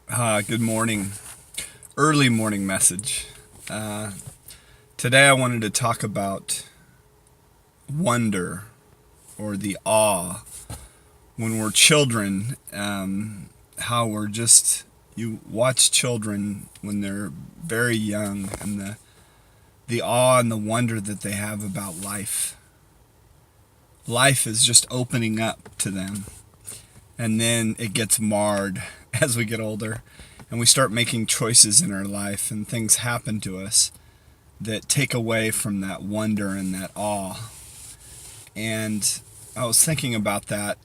Good morning. Early morning message. Uh, Today I wanted to talk about wonder or the awe when we're children. How we're just, you watch children when they're very young and the awe and the wonder that they have about life. Life is just opening up to them, and then it gets marred as we get older and we start making choices in our life, and things happen to us that take away from that wonder and that awe. And I was thinking about that,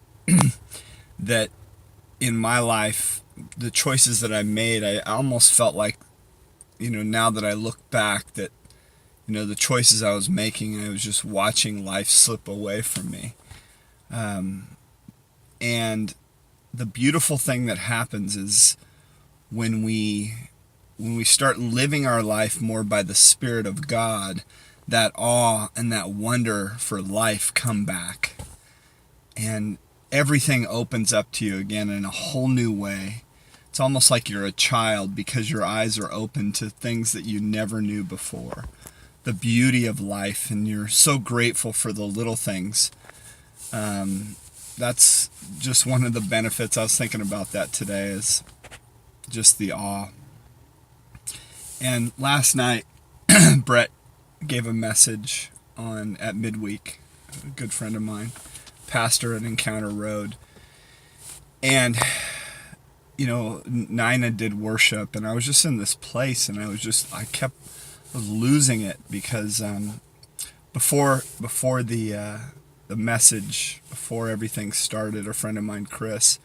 that in my life, the choices that I made, I almost felt like, now that I look back, that, the choices I was making, I was just watching life slip away from me. And the beautiful thing that happens is when we start living our life more by the Spirit of God, that awe and that wonder for life come back. And everything opens up to you again in a whole new way. It's almost like you're a child because your eyes are open to things that you never knew before. The beauty of life, and you're so grateful for the little things. That's just one of the benefits. I was thinking about that today, is just the awe. And last night, Brett gave a message on at midweek. A good friend of mine, pastor at Encounter Road, and Nina did worship, and I was just in this place, and I was losing it because before the message, before everything started, a friend of mine, Chris,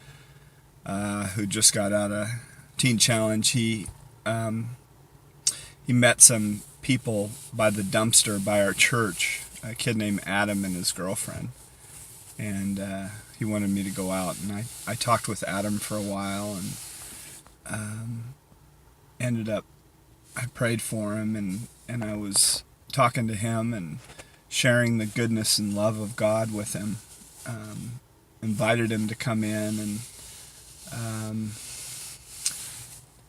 who just got out of Teen Challenge, he met some people by the dumpster by our church, a kid named Adam and his girlfriend. And he wanted me to go out. And I talked with Adam for a while, and ended up, I prayed for him, and I was talking to him and sharing the goodness and love of God with him. Invited him to come in, and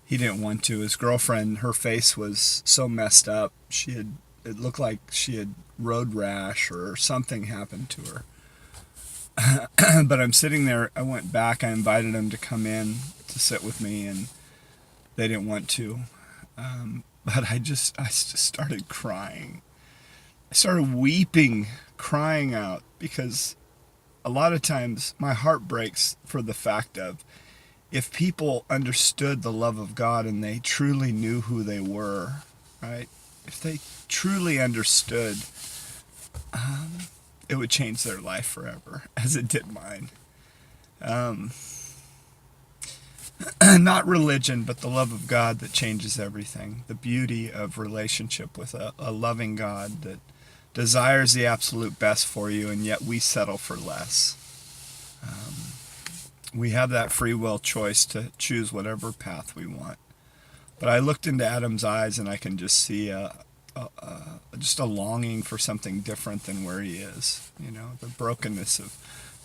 he didn't want to. His girlfriend, her face was so messed up. It looked like she had road rash or something happened to her. But I'm sitting there, I went back, I invited him to come in to sit with me, and they didn't want to. But I just started crying. I started weeping, crying out, because a lot of times my heart breaks for the fact of, if people understood the love of God and they truly knew who they were, right? If they truly understood, it would change their life forever, as it did mine. Not religion, but the love of God that changes everything. The beauty of relationship with a loving God that desires the absolute best for you, and yet we settle for less. We have that free will choice to choose whatever path we want. But I looked into Adam's eyes, and I can just see just a longing for something different than where he is. The brokenness of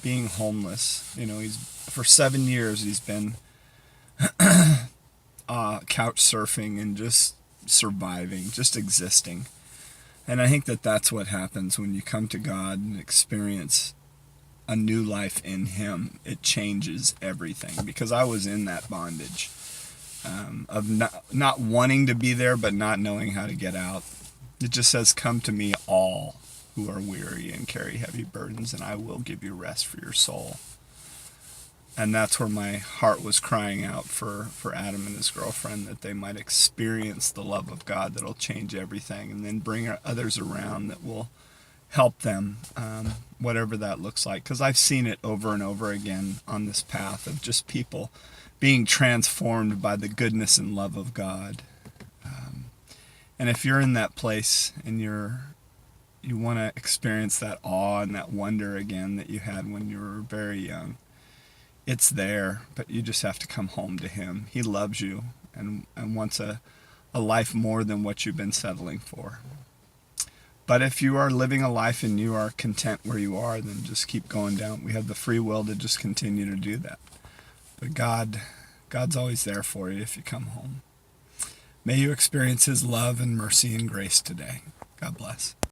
being homeless. He's for 7 years he's been couch surfing and just surviving, just existing. And I think that that's what happens when you come to God and experience a new life in Him. It changes everything, because I was in that bondage of not wanting to be there, but not knowing how to get out. It just says, "Come to me, all who are weary and carry heavy burdens, and I will give you rest for your soul." And that's where my heart was crying out for Adam and his girlfriend, that they might experience the love of God that'll change everything, and then bring others around that will help them, whatever that looks like. Because I've seen it over and over again on this path of just people being transformed by the goodness and love of God. And if you're in that place and you want to experience that awe and that wonder again that you had when you were very young, it's there, but you just have to come home to Him. He loves you and wants a life more than what you've been settling for. But if you are living a life and you are content where you are, then just keep going down. We have the free will to just continue to do that. But God God's always there for you if you come home. May you experience his love and mercy and grace today. God bless.